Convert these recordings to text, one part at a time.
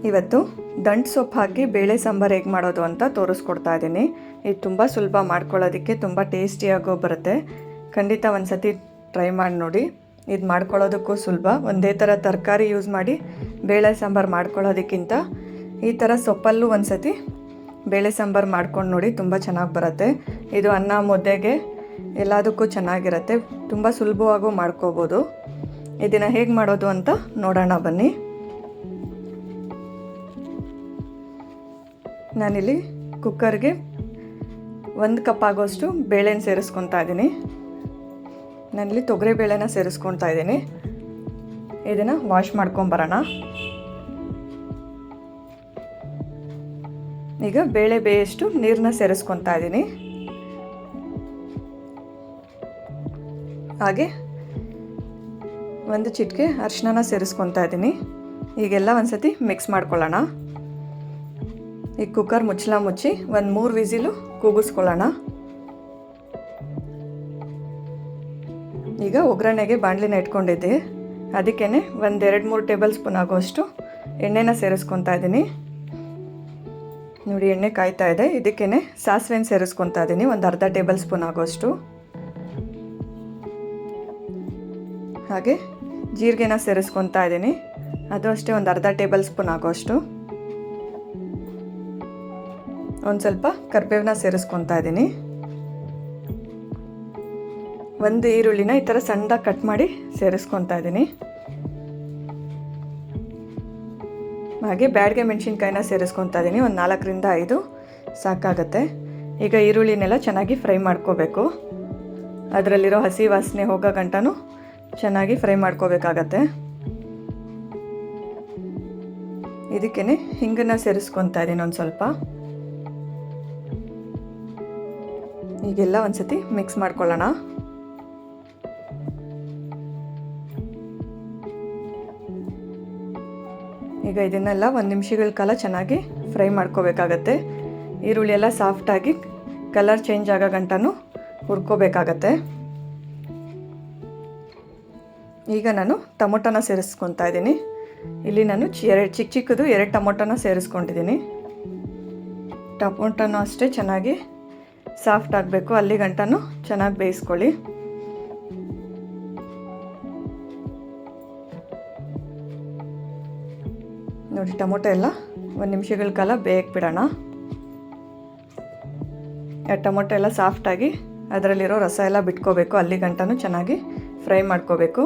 ಇವತ್ತು ದಂಟು ಸೊಪ್ಪು ಹಾಕಿ ಬೇಳೆ ಸಾಂಬಾರು ಹೇಗೆ ಮಾಡೋದು ಅಂತ ತೋರಿಸ್ಕೊಡ್ತಾ ಇದ್ದೀನಿ. ಇದು ತುಂಬ ಸುಲಭ ಮಾಡ್ಕೊಳ್ಳೋದಕ್ಕೆ, ತುಂಬ ಟೇಸ್ಟಿಯಾಗೋ ಬರುತ್ತೆ. ಖಂಡಿತ ಒಂದು ಸತಿ ಟ್ರೈ ಮಾಡಿ ನೋಡಿ. ಇದು ಮಾಡ್ಕೊಳ್ಳೋದಕ್ಕೂ ಸುಲಭ. ಒಂದೇ ಥರ ತರಕಾರಿ ಯೂಸ್ ಮಾಡಿ ಬೇಳೆ ಸಾಂಬಾರು ಮಾಡ್ಕೊಳ್ಳೋದಕ್ಕಿಂತ ಈ ಥರ ಸೊಪ್ಪಲ್ಲೂ ಒಂದು ಸತಿ ಬೇಳೆ ಸಾಂಬಾರು ಮಾಡ್ಕೊಂಡು ನೋಡಿ, ತುಂಬ ಚೆನ್ನಾಗಿ ಬರುತ್ತೆ. ಇದು ಅನ್ನ ಮುದ್ದೆಗೆ ಎಲ್ಲದಕ್ಕೂ ಚೆನ್ನಾಗಿರುತ್ತೆ. ತುಂಬ ಸುಲಭವಾಗೂ ಮಾಡ್ಕೋಬೋದು. ಇದನ್ನು ಹೇಗೆ ಮಾಡೋದು ಅಂತ ನೋಡೋಣ ಬನ್ನಿ. ನಾನಿಲ್ಲಿ ಕುಕ್ಕರ್ಗೆ 1 ಕಪ್ ಆಗೋಷ್ಟು ಬೇಳೆನ ಸೇರಿಸ್ಕೊತಾ ಇದ್ದೀನಿ. ನಾನಿಲ್ಲಿ ತೊಗರಿ ಬೇಳೆನ ಸೇರಿಸ್ಕೊತಾ ಇದ್ದೀನಿ. ಇದನ್ನು ವಾಶ್ ಮಾಡ್ಕೊಂಬರೋಣ. ಈಗ ಬೇಳೆ ಬೇಯಷ್ಟು ನೀರನ್ನ ಸೇರಿಸ್ಕೊತಾ ಇದ್ದೀನಿ. ಹಾಗೆ 1 ಚಿಟಿಕೆ ಅರಿಶಿನ ಸೇರಿಸ್ಕೊತಾ ಇದ್ದೀನಿ. ಈಗೆಲ್ಲ ಒಂದು ಸತಿ ಮಿಕ್ಸ್ ಮಾಡ್ಕೊಳ್ಳೋಣ. ಈಗ ಕುಕ್ಕರ್ ಮುಚ್ಚಳ ಮುಚ್ಚಿ 3 ವಿಸಿಲು ಕೂಗಿಸ್ಕೊಳ್ಳೋಣ. ಈಗ ಒಗ್ಗರಣೆಗೆ ಬಾಣಲಿನ ಇಟ್ಕೊಂಡಿದ್ದೆ. ಅದಕ್ಕೇ 2-3 ಟೇಬಲ್ ಸ್ಪೂನ್ ಆಗೋಷ್ಟು ಎಣ್ಣೆನ ಸೇರಿಸ್ಕೊತಾ ಇದ್ದೀನಿ. ನೋಡಿ, ಎಣ್ಣೆ ಕಾಯ್ತಾ ಇದೆ. ಇದಕ್ಕೇ ಸಾಸಿವೆನ ಸೇರಿಸ್ಕೊತಾ ಇದ್ದೀನಿ, ಒಂದು ಅರ್ಧ ಟೇಬಲ್ ಸ್ಪೂನ್ ಆಗೋಷ್ಟು. ಹಾಗೆ ಜೀರಿಗೆನ ಸೇರಿಸ್ಕೊತಾ ಇದ್ದೀನಿ, ಅದು ಅಷ್ಟೇ ಒಂದು ಅರ್ಧ ಟೇಬಲ್ ಸ್ಪೂನ್ ಆಗೋಷ್ಟು. ಒಂದು ಸ್ವಲ್ಪ ಕರಿಬೇವನ್ನ ಸೇರಿಸ್ಕೊತಾ ಇದ್ದೀನಿ. 1 ಈರುಳ್ಳಿನ ಈ ಥರ ಸಣ್ಣದಾಗಿ ಕಟ್ ಮಾಡಿ ಸೇರಿಸ್ಕೊತಾ ಇದ್ದೀನಿ. ಹಾಗೆ ಬ್ಯಾಡಗೆ ಮೆಣಸಿನ್ಕಾಯಿನ ಸೇರಿಸ್ಕೊತಾ ಇದ್ದೀನಿ, ಒಂದು 4-5 ಸಾಕಾಗತ್ತೆ. ಈಗ ಈರುಳ್ಳಿನೆಲ್ಲ ಚೆನ್ನಾಗಿ ಫ್ರೈ ಮಾಡ್ಕೋಬೇಕು. ಅದರಲ್ಲಿರೋ ಹಸಿ ವಾಸನೆ ಹೋಗೋ ಗಂಟನೂ ಚೆನ್ನಾಗಿ ಫ್ರೈ ಮಾಡ್ಕೋಬೇಕಾಗತ್ತೆ. ಇದಕ್ಕೇ ಹಿಂಗನ್ನು ಸೇರಿಸ್ಕೊತಾ ಇದ್ದೀನಿ ಒಂದು ಸ್ವಲ್ಪ. ಈಗೆಲ್ಲ ಒಂದು ಸತಿ ಮಿಕ್ಸ್ ಮಾಡ್ಕೊಳ್ಳೋಣ. ಈಗ ಇದನ್ನೆಲ್ಲ 1 ನಿಮಿಷಗಳ ಕಾಲ ಚೆನ್ನಾಗಿ ಫ್ರೈ ಮಾಡ್ಕೋಬೇಕಾಗತ್ತೆ. ಈರುಳ್ಳಿ ಎಲ್ಲ ಸಾಫ್ಟಾಗಿ ಕಲರ್ ಚೇಂಜ್ ಆಗೋ ಗಂಟನೂ ಹುರ್ಕೋಬೇಕಾಗತ್ತೆ. ಈಗ ನಾನು ಟೊಮೊಟೊನ ಸೇರಿಸ್ಕೊತಾ ಇದ್ದೀನಿ. ಇಲ್ಲಿ ನಾನು ಚಿಕ್ಕದು 2 ಟೊಮೊಟೊನ ಸೇರಿಸ್ಕೊಂಡಿದ್ದೀನಿ. ಟೊಮೊಟೊನೂ ಅಷ್ಟೇ ಚೆನ್ನಾಗಿ ಸಾಫ್ಟ್ ಆಗಬೇಕು, ಅಲ್ಲಿ ಗಂಟನೂ ಚೆನ್ನಾಗಿ ಬೇಯಿಸ್ಕೊಳ್ಳಿ. ನೋಡಿ, ಟೊಮೊಟೊ ಎಲ್ಲ 1 ನಿಮಿಷಗಳ ಕಾಲ ಬೇಯಕ್ಕೆ ಬಿಡೋಣ. ಟೊಮೊಟೊ ಎಲ್ಲ ಸಾಫ್ಟಾಗಿ ಅದರಲ್ಲಿರೋ ರಸ ಎಲ್ಲ ಬಿಟ್ಕೋಬೇಕು, ಅಲ್ಲಿ ಗಂಟನೂ ಚೆನ್ನಾಗಿ ಫ್ರೈ ಮಾಡ್ಕೋಬೇಕು.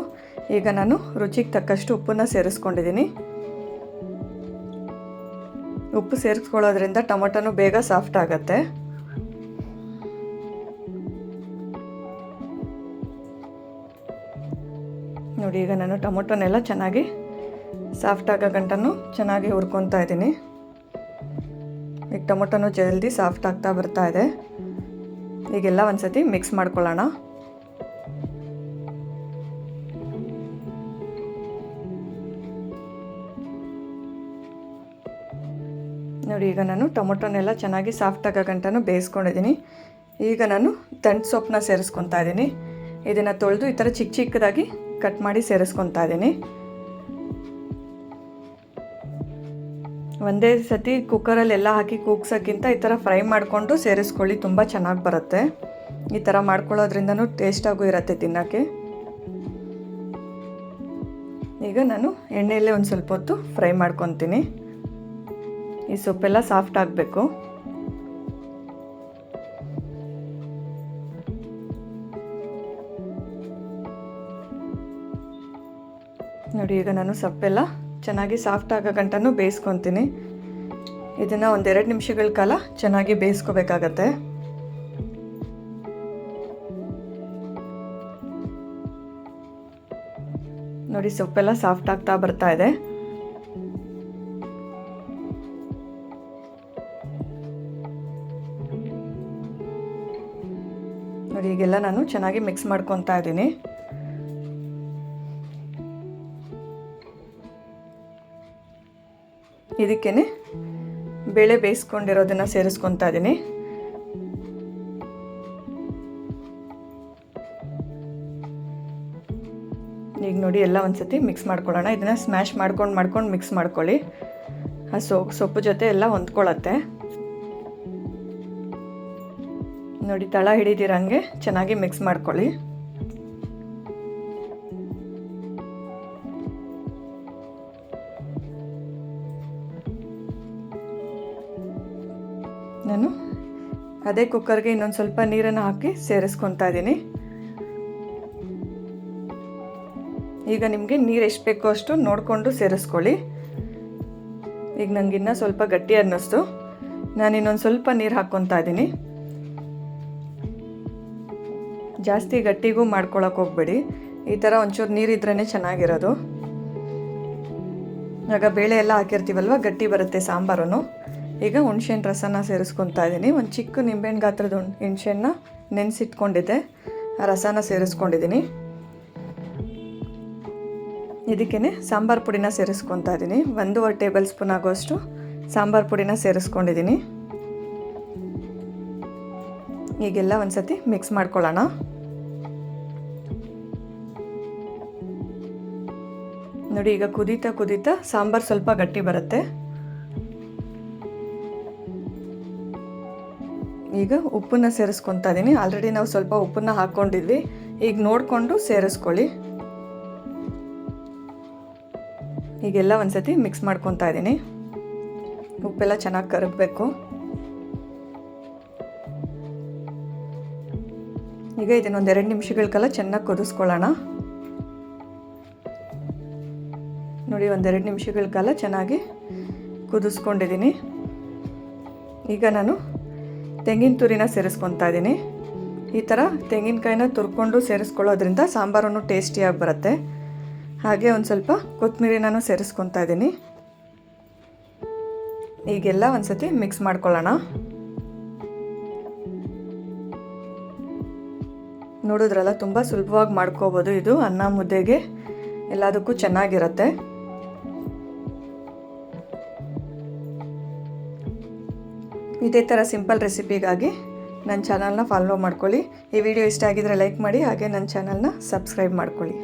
ಈಗ ನಾನು ರುಚಿಗೆ ತಕ್ಕಷ್ಟು ಉಪ್ಪನ್ನ ಸೇರಿಸ್ಕೊಂಡಿದ್ದೀನಿ. ಉಪ್ಪು ಸೇರಿಸ್ಕೊಳ್ಳೋದ್ರಿಂದ ಟೊಮೊಟೊನೂ ಬೇಗ ಸಾಫ್ಟ್ ಆಗುತ್ತೆ. ನೋಡಿ, ಈಗ ನಾನು ಟೊಮೊಟೊನೆಲ್ಲ ಚೆನ್ನಾಗಿ ಸಾಫ್ಟ್ ಆಗೋ ಗಂಟನೂ ಚೆನ್ನಾಗಿ ಹುರ್ಕೊತಾ ಇದ್ದೀನಿ. ಈಗ ಟೊಮೊಟೊನೂ ಜಲ್ದಿ ಸಾಫ್ಟ್ ಆಗ್ತಾ ಬರ್ತಾ ಇದೆ. ಈಗೆಲ್ಲ ಒಂದು ಸತಿ ಮಿಕ್ಸ್ ಮಾಡ್ಕೊಳ್ಳೋಣ. ನೋಡಿ, ಈಗ ನಾನು ಟೊಮೊಟೊನೆಲ್ಲ ಚೆನ್ನಾಗಿ ಸಾಫ್ಟ್ ಆಗೋ ಗಂಟನೂ ಬೇಯಿಸ್ಕೊಂಡಿದ್ದೀನಿ. ಈಗ ನಾನು ದಂಟು ಸೊಪ್ಪನ್ನ ಸೇರಿಸ್ಕೊತಾ ಇದ್ದೀನಿ. ಇದನ್ನು ತೊಳೆದು ಈ ಥರ ಚಿಕ್ಕದಾಗಿ ಕಟ್ ಮಾಡಿ ಸೇರಿಸ್ಕೊತಾ ಇದ್ದೀನಿ. ಒಂದೇ ಸತಿ ಕುಕ್ಕರಲ್ಲಿ ಎಲ್ಲ ಹಾಕಿ ಕೂಗ್ಸೋಕ್ಕಿಂತ ಈ ಥರ ಫ್ರೈ ಮಾಡಿಕೊಂಡು ಸೇರಿಸ್ಕೊಳ್ಳಿ, ತುಂಬ ಚೆನ್ನಾಗಿ ಬರುತ್ತೆ. ಈ ಥರ ಮಾಡ್ಕೊಳ್ಳೋದ್ರಿಂದನೂ ಟೇಸ್ಟಾಗೂ ಇರುತ್ತೆ ತಿನ್ನೋಕ್ಕೆ. ಈಗ ನಾನು ಎಣ್ಣೆಯಲ್ಲೇ ಒಂದು ಸ್ವಲ್ಪ ಹೊತ್ತು ಫ್ರೈ ಮಾಡ್ಕೊತೀನಿ. ಈ ಸೊಪ್ಪೆಲ್ಲ ಸಾಫ್ಟ್ ಆಗಬೇಕು. ನೋಡಿ, ಈಗ ನಾನು ಸೊಪ್ಪೆಲ್ಲ ಚೆನ್ನಾಗಿ ಸಾಫ್ಟ್ ಆಗೋ ಗಂಟನೂ ಬೇಯಿಸ್ಕೊತೀನಿ. ಇದನ್ನು 1-2 ನಿಮಿಷಗಳ ಕಾಲ ಚೆನ್ನಾಗಿ ಬೇಯಿಸ್ಕೋಬೇಕಾಗತ್ತೆ. ನೋಡಿ, ಸೊಪ್ಪೆಲ್ಲ ಸಾಫ್ಟ್ ಆಗ್ತಾ ಬರ್ತಾ ಇದೆ. ನೋಡಿ, ಈಗೆಲ್ಲ ನಾನು ಚೆನ್ನಾಗಿ ಮಿಕ್ಸ್ ಮಾಡ್ಕೊತಾ ಇದ್ದೀನಿ. ಇದಕ್ಕೇ ಬೇಳೆ ಬೇಯಿಸ್ಕೊಂಡಿರೋದನ್ನು ಸೇರಿಸ್ಕೊತಾ ಇದ್ದೀನಿ. ಈಗ ನೋಡಿ ಎಲ್ಲ ಒಂದು ಸತಿ ಮಿಕ್ಸ್ ಮಾಡ್ಕೊಳ್ಳೋಣ. ಇದನ್ನು ಸ್ಮ್ಯಾಶ್ ಮಾಡ್ಕೊಂಡು ಮಿಕ್ಸ್ ಮಾಡ್ಕೊಳ್ಳಿ. ಆ ಸೊಪ್ಪು ಜೊತೆ ಎಲ್ಲ ಹೊಂದ್ಕೊಳ್ಳುತ್ತೆ. ನೋಡಿ, ತಳ ಹಿಡಿದಿರಂಗೆ ಚೆನ್ನಾಗಿ ಮಿಕ್ಸ್ ಮಾಡ್ಕೊಳ್ಳಿ. ನಾನು ಅದೇ ಕುಕ್ಕರ್ಗೆ ಇನ್ನೊಂದು ಸ್ವಲ್ಪ ನೀರನ್ನು ಹಾಕಿ ಸೇರಿಸ್ಕೊತಾ ಇದ್ದೀನಿ. ಈಗ ನಿಮಗೆ ನೀರು ಎಷ್ಟು ಬೇಕೋ ಅಷ್ಟು ನೋಡಿಕೊಂಡು ಸೇರಿಸ್ಕೊಳ್ಳಿ. ಈಗ ನನಗೆ ಇನ್ನೂ ಸ್ವಲ್ಪ ಗಟ್ಟಿ ಅನ್ನಿಸ್ತು. ನಾನು ಇನ್ನೊಂದು ಸ್ವಲ್ಪ ನೀರು ಹಾಕ್ಕೊತಾ ಇದ್ದೀನಿ. ಜಾಸ್ತಿ ಗಟ್ಟಿಗೂ ಮಾಡ್ಕೊಳಕ್ಕೆ ಹೋಗ್ಬೇಡಿ. ಈ ಥರ ಒಂಚೂರು ನೀರಿದ್ರೇ ಚೆನ್ನಾಗಿರೋದು. ಆಗ ಬೇಳೆ ಎಲ್ಲ ಹಾಕಿರ್ತೀವಲ್ವ, ಗಟ್ಟಿ ಬರುತ್ತೆ ಸಾಂಬಾರು. ಈಗ ಹುಣ್ಸೆಹಣ್ಣು ರಸನ ಸೇರಿಸ್ಕೊತಾ ಇದ್ದೀನಿ. ಒಂದು ಚಿಕ್ಕ ನಿಂಬೆಹಣ್ಣು ಗಾತ್ರದ ಹುಣ್ಸೆಹಣ್ಣ ನೆನೆಸಿಟ್ಕೊಂಡಿದ್ದೆ, ಆ ರಸನ ಸೇರಿಸ್ಕೊಂಡಿದ್ದೀನಿ. ಇದಕ್ಕೇ ಸಾಂಬಾರು ಪುಡಿನ ಸೇರಿಸ್ಕೊತಾ ಇದ್ದೀನಿ. 1.5 ಟೇಬಲ್ ಸ್ಪೂನ್ ಆಗೋಷ್ಟು ಸಾಂಬಾರು ಪುಡಿನ ಸೇರಿಸ್ಕೊಂಡಿದ್ದೀನಿ. ಈಗೆಲ್ಲ ಒಂದು ಸತಿ ಮಿಕ್ಸ್ ಮಾಡ್ಕೊಳ್ಳೋಣ. ನೋಡಿ, ಈಗ ಕುದೀತಾ ಕುದೀತಾ ಸಾಂಬಾರು ಸ್ವಲ್ಪ ಗಟ್ಟಿ ಬರುತ್ತೆ. ಈಗ ಉಪ್ಪನ್ನ ಸೇರಿಸ್ಕೊತಾ ಇದ್ದೀನಿ. ಆಲ್ರೆಡಿ ನಾವು ಸ್ವಲ್ಪ ಉಪ್ಪನ್ನ ಹಾಕ್ಕೊಂಡಿದ್ವಿ. ಈಗ ನೋಡಿಕೊಂಡು ಸೇರಿಸ್ಕೊಳ್ಳಿ. ಈಗೆಲ್ಲ ಒಂದು ಸತಿ ಮಿಕ್ಸ್ ಮಾಡ್ಕೊತಾ ಇದ್ದೀನಿ. ಉಪ್ಪೆಲ್ಲ ಚೆನ್ನಾಗಿ ಕರಗಬೇಕು. ಈಗ ಇದನ್ನೊಂದು 2 ನಿಮಿಷಗಳ ಕಾಲ ಚೆನ್ನಾಗಿ ಕುದಿಸ್ಕೊಳ್ಳೋಣ. ನೋಡಿ, 1-2 ನಿಮಿಷಗಳ ಕಾಲ ಚೆನ್ನಾಗಿ ಕುದಿಸ್ಕೊಂಡಿದ್ದೀನಿ. ಈಗ ನಾನು ತೆಂಗಿನ ತುರಿನ ಸೇರಿಸ್ಕೊತಾ ಇದ್ದೀನಿ. ಈ ಥರ ತೆಂಗಿನಕಾಯಿನ ತುರ್ಕೊಂಡು ಸೇರಿಸ್ಕೊಳ್ಳೋದ್ರಿಂದ ಸಾಂಬಾರನ್ನು ಟೇಸ್ಟಿಯಾಗಿ ಬರುತ್ತೆ. ಹಾಗೆ ಒಂದು ಸ್ವಲ್ಪ ಕೊತ್ತಂಬರಿನೂ ಸೇರಿಸ್ಕೊತಾ ಇದ್ದೀನಿ. ಈಗೆಲ್ಲ ಒಂದು ಸತಿ ಮಿಕ್ಸ್ ಮಾಡ್ಕೊಳ್ಳೋಣ. ನೋಡಿದ್ರಲ್ಲ, ತುಂಬ ಸುಲಭವಾಗಿ ಮಾಡ್ಕೋಬೋದು. ಇದು ಅನ್ನ ಮುದ್ದೆಗೆ ಎಲ್ಲದಕ್ಕೂ ಚೆನ್ನಾಗಿರುತ್ತೆ. ಇದೇ ಥರ ಸಿಂಪಲ್ ರೆಸಿಪಿಗಾಗಿ ನನ್ನ ಚಾನಲ್ನ ಫಾಲೋ ಮಾಡ್ಕೊಳ್ಳಿ. ಈ ವಿಡಿಯೋ ಇಷ್ಟ ಆಗಿದರೆ ಲೈಕ್ ಮಾಡಿ, ಹಾಗೆ ನನ್ನ ಚಾನಲ್ನ ಸಬ್ಸ್ಕ್ರೈಬ್ ಮಾಡ್ಕೊಳ್ಳಿ.